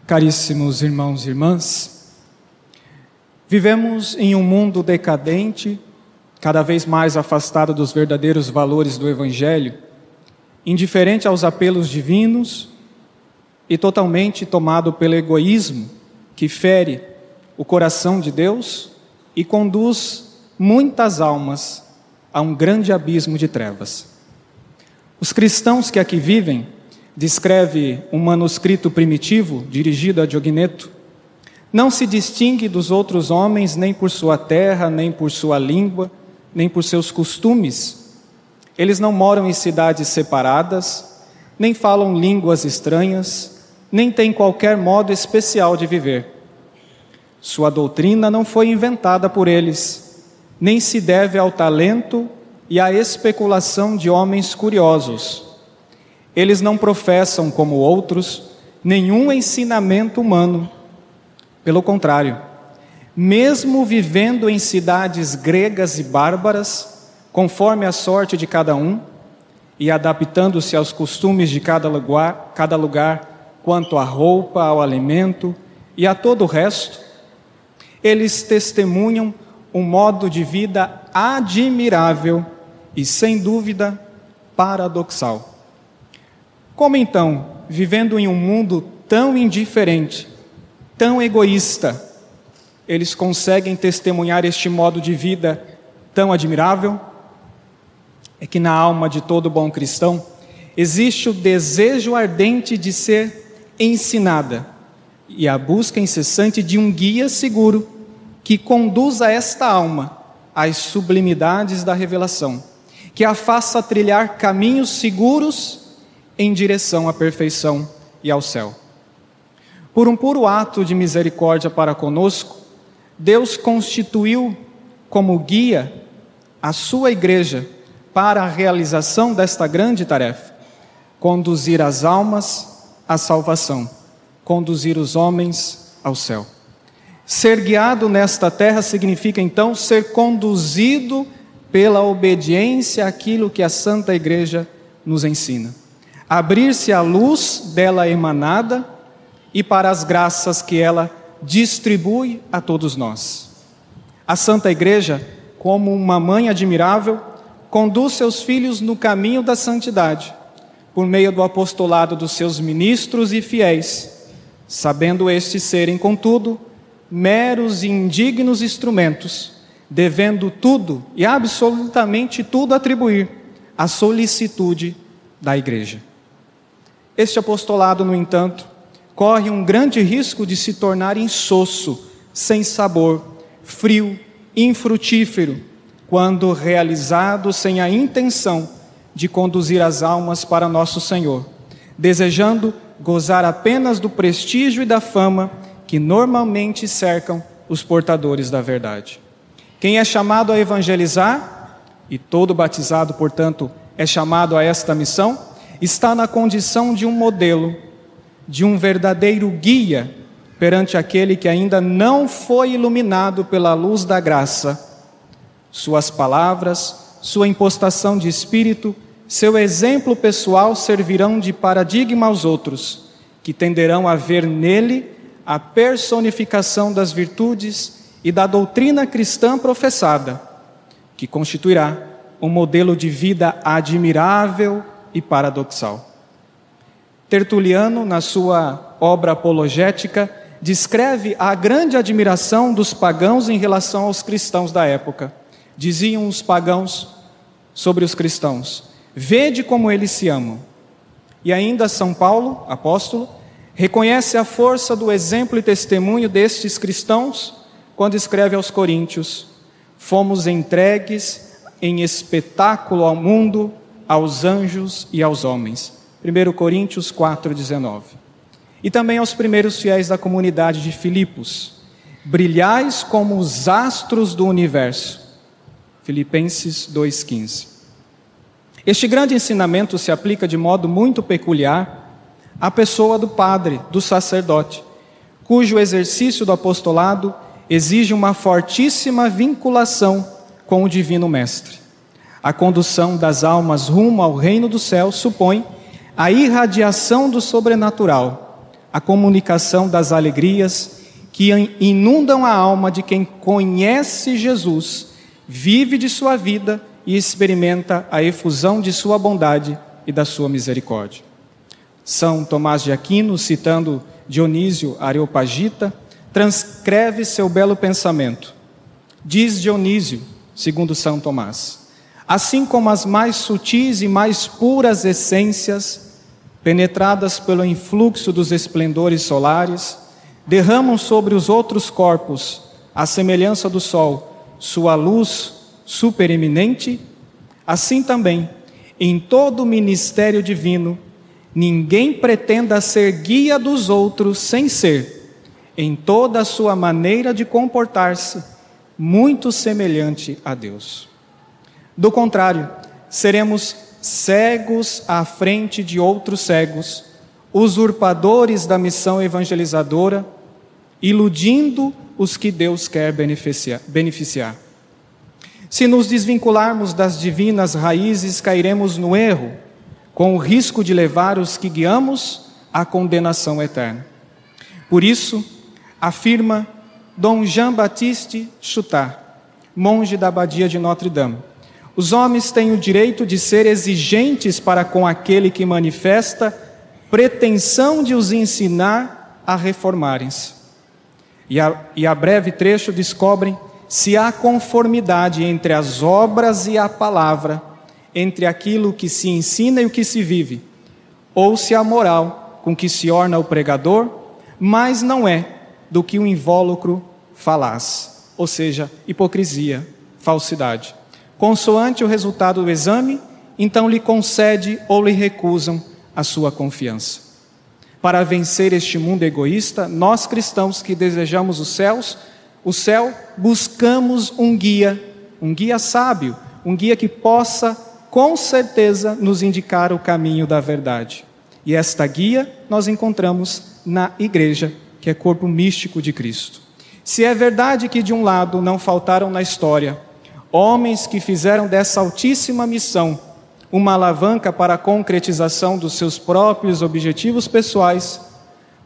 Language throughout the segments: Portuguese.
Caríssimos irmãos e irmãs, vivemos em um mundo decadente, cada vez mais afastado dos verdadeiros valores do Evangelho, indiferente aos apelos divinos e totalmente tomado pelo egoísmo que fere o coração de Deus e conduz muitas almas a um grande abismo de trevas. Os cristãos que aqui vivem, descreve um manuscrito primitivo dirigido a Diogneto, não se distingue dos outros homens nem por sua terra, nem por sua língua, nem por seus costumes. Eles não moram em cidades separadas, nem falam línguas estranhas, nem têm qualquer modo especial de viver. Sua doutrina não foi inventada por eles, nem se deve ao talento e à especulação de homens curiosos. Eles não professam, como outros, nenhum ensinamento humano. Pelo contrário, mesmo vivendo em cidades gregas e bárbaras, conforme a sorte de cada um, e adaptando-se aos costumes de cada lugar, quanto à roupa, ao alimento e a todo o resto, eles testemunham um modo de vida admirável e, sem dúvida, paradoxal. Como então, vivendo em um mundo tão indiferente, tão egoísta, eles conseguem testemunhar este modo de vida tão admirável? É que na alma de todo bom cristão existe o desejo ardente de ser ensinada e a busca incessante de um guia seguro que conduza esta alma às sublimidades da revelação, que a faça trilhar caminhos seguros em direção à perfeição e ao céu. Por um puro ato de misericórdia para conosco, Deus constituiu como guia a sua igreja para a realização desta grande tarefa: conduzir as almas à salvação, conduzir os homens ao céu. Ser guiado nesta terra significa então ser conduzido pela obediência àquilo que a Santa Igreja nos ensina. Abrir-se à luz dela emanada e para as graças que ela distribui a todos nós. A Santa Igreja, como uma mãe admirável, conduz seus filhos no caminho da santidade, por meio do apostolado dos seus ministros e fiéis, sabendo estes serem, contudo, meros e indignos instrumentos, devendo tudo e absolutamente tudo atribuir à solicitude da Igreja. Este apostolado, no entanto, corre um grande risco de se tornar insosso, sem sabor, frio, infrutífero, quando realizado sem a intenção de conduzir as almas para nosso Senhor, desejando gozar apenas do prestígio e da fama que normalmente cercam os portadores da verdade. Quem é chamado a evangelizar, e todo batizado, portanto, é chamado a esta missão, está na condição de um modelo, de um verdadeiro guia perante aquele que ainda não foi iluminado pela luz da graça. Suas palavras, sua impostação de espírito, seu exemplo pessoal servirão de paradigma aos outros, que tenderão a ver nele a personificação das virtudes e da doutrina cristã professada, que constituirá um modelo de vida admirável e paradoxal. Tertuliano, na sua obra apologética, descreve a grande admiração dos pagãos em relação aos cristãos da época. Diziam os pagãos sobre os cristãos: vede como eles se amam. E ainda São Paulo, apóstolo, reconhece a força do exemplo e testemunho destes cristãos quando escreve aos Coríntios: fomos entregues em espetáculo ao mundo, aos anjos e aos homens. 1 Coríntios 4,19. E também aos primeiros fiéis da comunidade de Filipos: brilhais como os astros do universo. Filipenses 2,15. Este grande ensinamento se aplica de modo muito peculiar à pessoa do padre, do sacerdote, cujo exercício do apostolado exige uma fortíssima vinculação com o Divino Mestre. A condução das almas rumo ao reino do céu supõe a irradiação do sobrenatural, a comunicação das alegrias que inundam a alma de quem conhece Jesus, vive de sua vida e experimenta a efusão de sua bondade e da sua misericórdia. São Tomás de Aquino, citando Dionísio Areopagita, transcreve seu belo pensamento. Diz Dionísio, segundo São Tomás: assim como as mais sutis e mais puras essências, penetradas pelo influxo dos esplendores solares, derramam sobre os outros corpos, à semelhança do sol, sua luz supereminente, assim também, em todo o ministério divino, ninguém pretenda ser guia dos outros sem ser, em toda a sua maneira de comportar-se, muito semelhante a Deus. Do contrário, seremos cegos à frente de outros cegos, usurpadores da missão evangelizadora, iludindo os que Deus quer beneficiar. Se nos desvincularmos das divinas raízes, cairemos no erro, com o risco de levar os que guiamos à condenação eterna. Por isso, afirma Dom Jean-Baptiste Chautard, monge da abadia de Notre-Dame: os homens têm o direito de ser exigentes para com aquele que manifesta pretensão de os ensinar a reformarem-se. E a breve trecho descobrem se há conformidade entre as obras e a palavra, entre aquilo que se ensina e o que se vive, ou se a moral com que se orna o pregador, mais não é do que um invólucro falaz, ou seja, hipocrisia, falsidade. Consoante o resultado do exame, então lhe concede ou lhe recusam a sua confiança. Para vencer este mundo egoísta, nós cristãos que desejamos o céu, buscamos um guia sábio, um guia que possa, com certeza, nos indicar o caminho da verdade. E esta guia nós encontramos na igreja, que é corpo místico de Cristo. Se é verdade que de um lado não faltaram na história homens que fizeram dessa altíssima missão uma alavanca para a concretização dos seus próprios objetivos pessoais,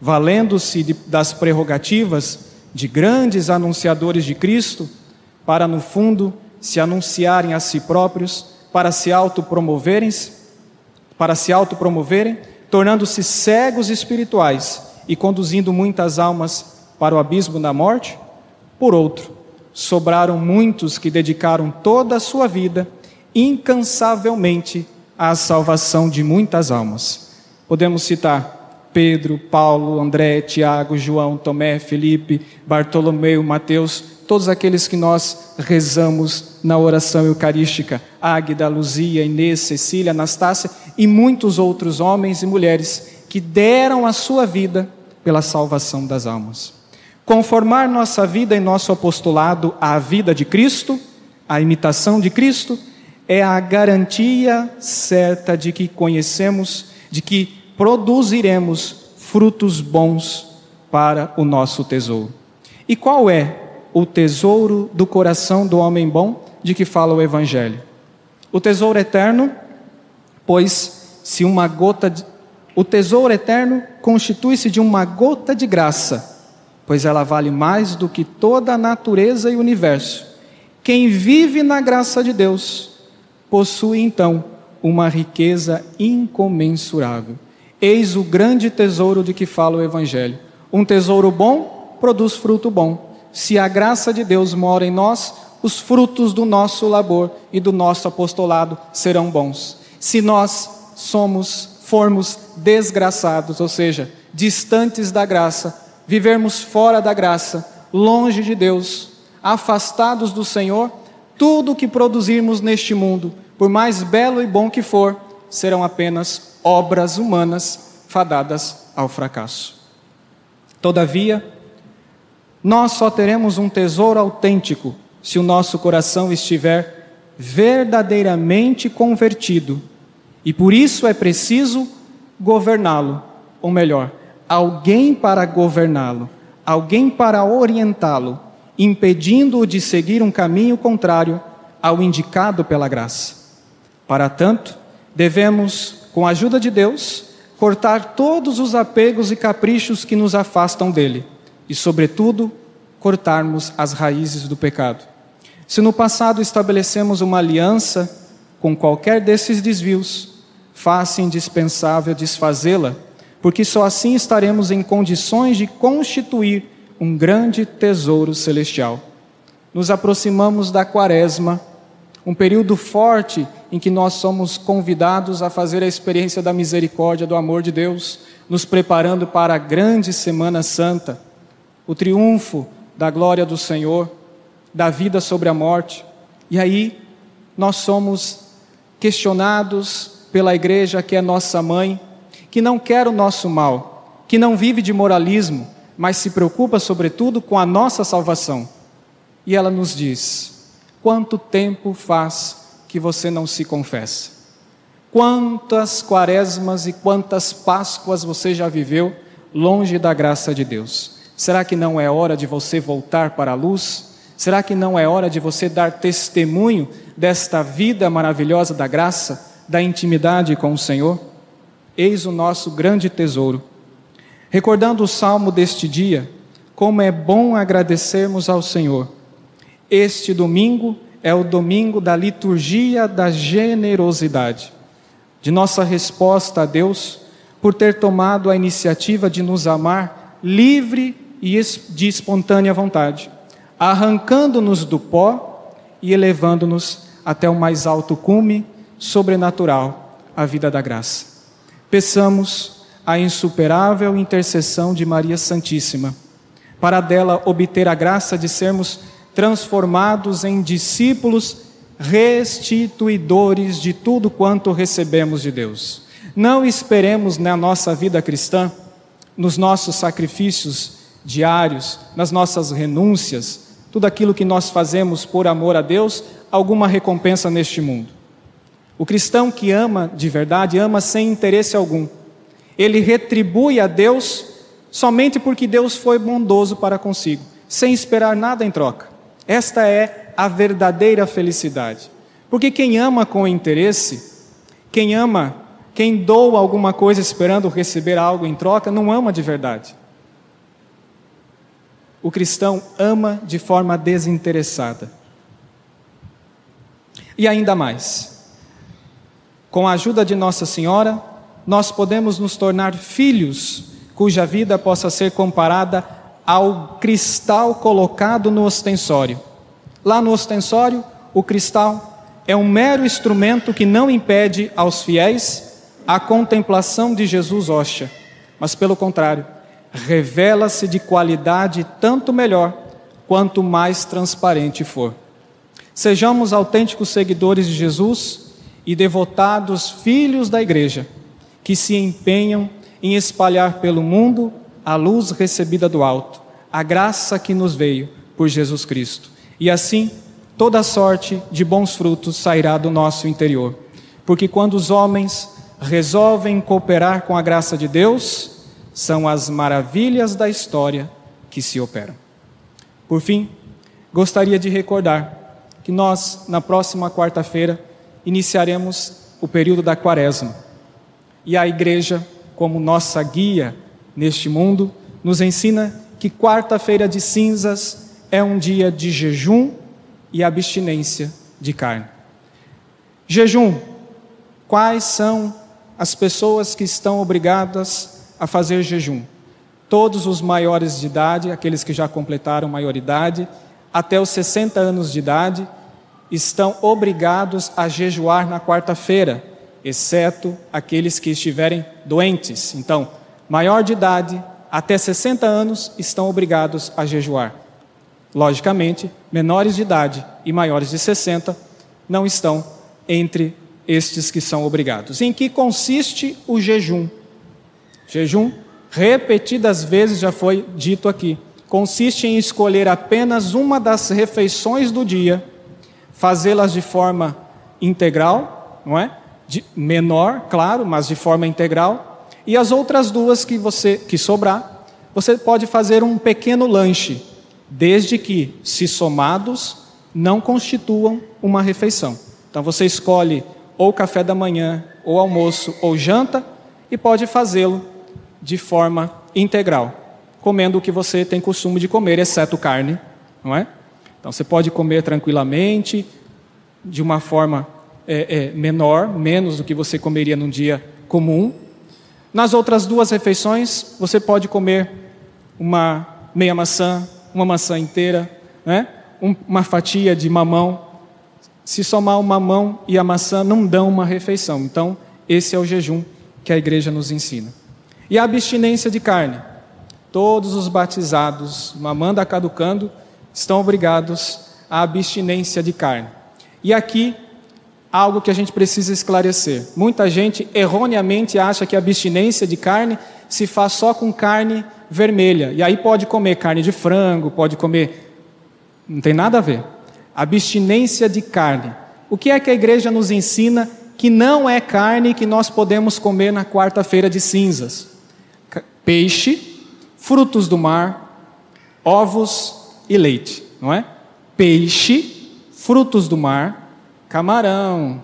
valendo-se das prerrogativas de grandes anunciadores de Cristo, para no fundo se anunciarem a si próprios, para se autopromoverem, tornando-se cegos espirituais e conduzindo muitas almas para o abismo da morte. Por outro, sobraram muitos que dedicaram toda a sua vida incansavelmente à salvação de muitas almas. Podemos citar Pedro, Paulo, André, Tiago, João, Tomé, Felipe, Bartolomeu, Mateus, todos aqueles que nós rezamos na oração eucarística, Águida, Luzia, Inês, Cecília, Anastácia e muitos outros homens e mulheres que deram a sua vida pela salvação das almas. Conformar nossa vida e nosso apostolado à vida de Cristo, à imitação de Cristo, é a garantia certa de que conhecemos, de que produziremos frutos bons para o nosso tesouro. E qual é o tesouro do coração do homem bom de que fala o Evangelho? O tesouro eterno, pois se o tesouro eterno constitui-se de uma gota de graça, pois ela vale mais do que toda a natureza e o universo. Quem vive na graça de Deus possui então uma riqueza incomensurável. Eis o grande tesouro de que fala o Evangelho. Um tesouro bom produz fruto bom. Se a graça de Deus mora em nós, os frutos do nosso labor e do nosso apostolado serão bons. Se nós formos desgraçados, ou seja, distantes da graça, vivermos fora da graça, longe de Deus, afastados do Senhor, tudo o que produzirmos neste mundo, por mais belo e bom que for, serão apenas obras humanas fadadas ao fracasso. Todavia, nós só teremos um tesouro autêntico se o nosso coração estiver verdadeiramente convertido. E por isso é preciso governá-lo, ou melhor, alguém para governá-lo, alguém para orientá-lo, impedindo-o de seguir um caminho contrário ao indicado pela graça. Para tanto, devemos, com a ajuda de Deus, cortar todos os apegos e caprichos que nos afastam dele e, sobretudo, cortarmos as raízes do pecado. Se no passado estabelecemos uma aliança com qualquer desses desvios, faça indispensável desfazê-la, porque só assim estaremos em condições de constituir um grande tesouro celestial. Nos aproximamos da Quaresma, um período forte em que nós somos convidados a fazer a experiência da misericórdia, do amor de Deus, nos preparando para a grande Semana Santa, o triunfo da glória do Senhor, da vida sobre a morte. E aí nós somos questionados pela igreja, que é nossa mãe, que não quer o nosso mal, que não vive de moralismo, mas se preocupa sobretudo com a nossa salvação. E ela nos diz: quanto tempo faz que você não se confessa? Quantas quaresmas e quantas páscoas você já viveu longe da graça de Deus? Será que não é hora de você voltar para a luz? Será que não é hora de você dar testemunho desta vida maravilhosa da graça, da intimidade com o Senhor? Eis o nosso grande tesouro. Recordando o salmo deste dia, como é bom agradecermos ao Senhor. Este domingo é o domingo da liturgia da generosidade, de nossa resposta a Deus por ter tomado a iniciativa de nos amar livre e de espontânea vontade, arrancando-nos do pó e elevando-nos até o mais alto cume sobrenatural, a vida da graça. Peçamos a insuperável intercessão de Maria Santíssima, para dela obter a graça de sermos transformados em discípulos restituidores de tudo quanto recebemos de Deus. Não esperemos na nossa vida cristã, nos nossos sacrifícios diários, nas nossas renúncias, tudo aquilo que nós fazemos por amor a Deus, alguma recompensa neste mundo. O cristão que ama de verdade, ama sem interesse algum. Ele retribui a Deus somente porque Deus foi bondoso para consigo, sem esperar nada em troca. Esta é a verdadeira felicidade. Porque quem ama com interesse, quem doa alguma coisa esperando receber algo em troca, não ama de verdade. O cristão ama de forma desinteressada. E ainda mais, com a ajuda de Nossa Senhora, nós podemos nos tornar filhos, cuja vida possa ser comparada ao cristal colocado no ostensório. Lá no ostensório, o cristal é um mero instrumento que não impede aos fiéis a contemplação de Jesus hóstia, mas pelo contrário, revela-se de qualidade tanto melhor, quanto mais transparente for. Sejamos autênticos seguidores de Jesus e devotados filhos da igreja, que se empenham em espalhar pelo mundo a luz recebida do alto, a graça que nos veio por Jesus Cristo. E assim, toda sorte de bons frutos sairá do nosso interior. Porque quando os homens resolvem cooperar com a graça de Deus, são as maravilhas da história que se operam. Por fim, gostaria de recordar que nós, na próxima quarta-feira, iniciaremos o período da Quaresma. E a igreja, como nossa guia neste mundo, nos ensina que quarta-feira de cinzas é um dia de jejum e abstinência de carne. Jejum. Quais são as pessoas que estão obrigadas a fazer jejum? Todos os maiores de idade, aqueles que já completaram maioridade, até os 60 anos de idade, estão obrigados a jejuar na quarta-feira, exceto aqueles que estiverem doentes. Então, maior de idade, até 60 anos, estão obrigados a jejuar. Logicamente, menores de idade e maiores de 60 não estão entre estes que são obrigados. Em que consiste o jejum? Jejum, repetidas vezes já foi dito aqui, consiste em escolher apenas uma das refeições do dia, fazê-las de forma integral, não é? Menor, claro, mas de forma integral, e as outras duas que sobrar, você pode fazer um pequeno lanche, desde que, se somados, não constituam uma refeição. Então você escolhe ou café da manhã, ou almoço, ou janta, e pode fazê-lo de forma integral, comendo o que você tem costume de comer, exceto carne, não é? Então você pode comer tranquilamente, de uma forma menor, menos do que você comeria num dia comum. Nas outras 2 refeições, você pode comer uma meia maçã, uma maçã inteira, né? Uma fatia de mamão. Se somar o mamão e a maçã, não dão uma refeição. Então, esse é o jejum que a igreja nos ensina. E a abstinência de carne. Todos os batizados, mamando a caducando, estão obrigados à abstinência de carne. E aqui, algo que a gente precisa esclarecer. Muita gente erroneamente acha que a abstinência de carne se faz só com carne vermelha. E aí pode comer carne de frango, pode comer... Não tem nada a ver. Abstinência de carne. O que é que a igreja nos ensina que não é carne que nós podemos comer na quarta-feira de cinzas? Peixe, frutos do mar, ovos e leite, não é? Peixe, frutos do mar, camarão,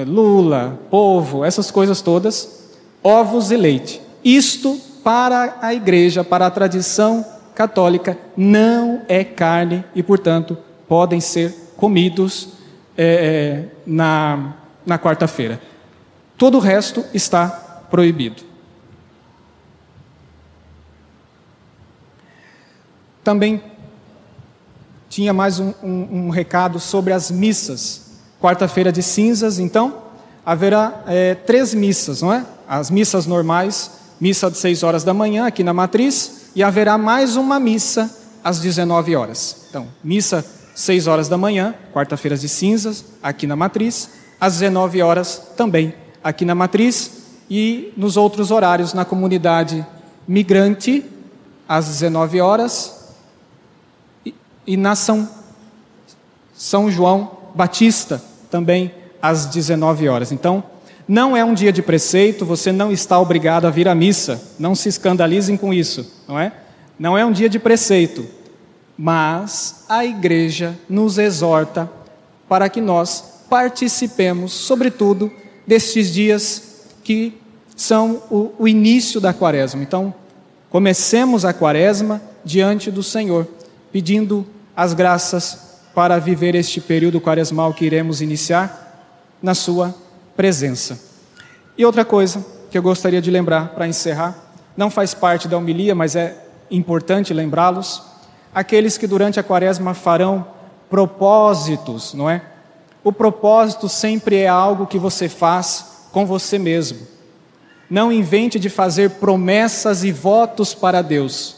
lula, polvo, essas coisas todas, ovos e leite. Isto, para a igreja, para a tradição católica, não é carne e, portanto, podem ser comidos na quarta-feira. Todo o resto está proibido. Também tinha mais um recado sobre as missas. Quarta-feira de cinzas, então, haverá 3 missas, não é? As missas normais, missa de 6 horas da manhã, aqui na matriz, e haverá mais uma missa às 19 horas. Então, missa 6 horas da manhã, quarta-feira de cinzas, aqui na matriz, às 19 horas também, aqui na matriz, e nos outros horários na comunidade migrante, às 19 horas, e na São João Batista, também às 19 horas. Então, não é um dia de preceito, você não está obrigado a vir à missa, não se escandalizem com isso, não é? Não é um dia de preceito, mas a igreja nos exorta para que nós participemos, sobretudo, destes dias que são o início da quaresma. Então, comecemos a quaresma diante do Senhor, pedindo as graças para viver este período quaresmal que iremos iniciar na sua presença. E outra coisa que eu gostaria de lembrar para encerrar, não faz parte da homilia, mas é importante lembrá-los, aqueles que durante a quaresma farão propósitos, não é? O propósito sempre é algo que você faz com você mesmo. Não invente de fazer promessas e votos para Deus,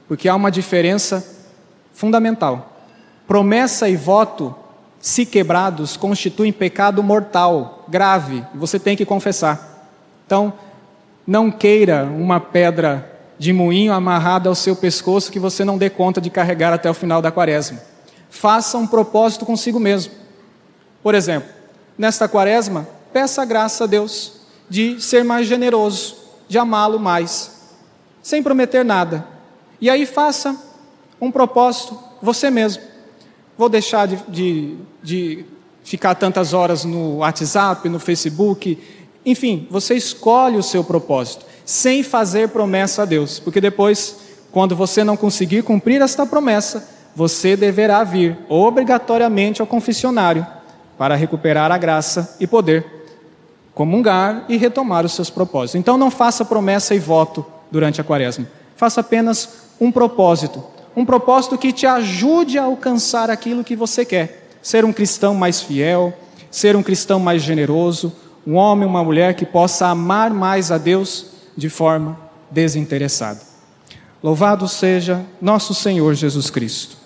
porque há uma diferença fundamental. Promessa e voto, se quebrados, constituem pecado mortal, grave, e você tem que confessar. Então, não queira uma pedra de moinho amarrada ao seu pescoço que você não dê conta de carregar até o final da quaresma. Faça um propósito consigo mesmo. Por exemplo, nesta quaresma, peça a graça a Deus de ser mais generoso, de amá-lo mais, sem prometer nada. E aí faça um propósito, você mesmo. Vou deixar de ficar tantas horas no WhatsApp, no Facebook. Enfim, você escolhe o seu propósito, sem fazer promessa a Deus. Porque depois, quando você não conseguir cumprir esta promessa, você deverá vir obrigatoriamente ao confessionário para recuperar a graça e poder comungar e retomar os seus propósitos. Então não faça promessa e voto durante a quaresma. Faça apenas um propósito que te ajude a alcançar aquilo que você quer. Ser um cristão mais fiel, ser um cristão mais generoso, um homem, uma mulher que possa amar mais a Deus de forma desinteressada. Louvado seja nosso Senhor Jesus Cristo.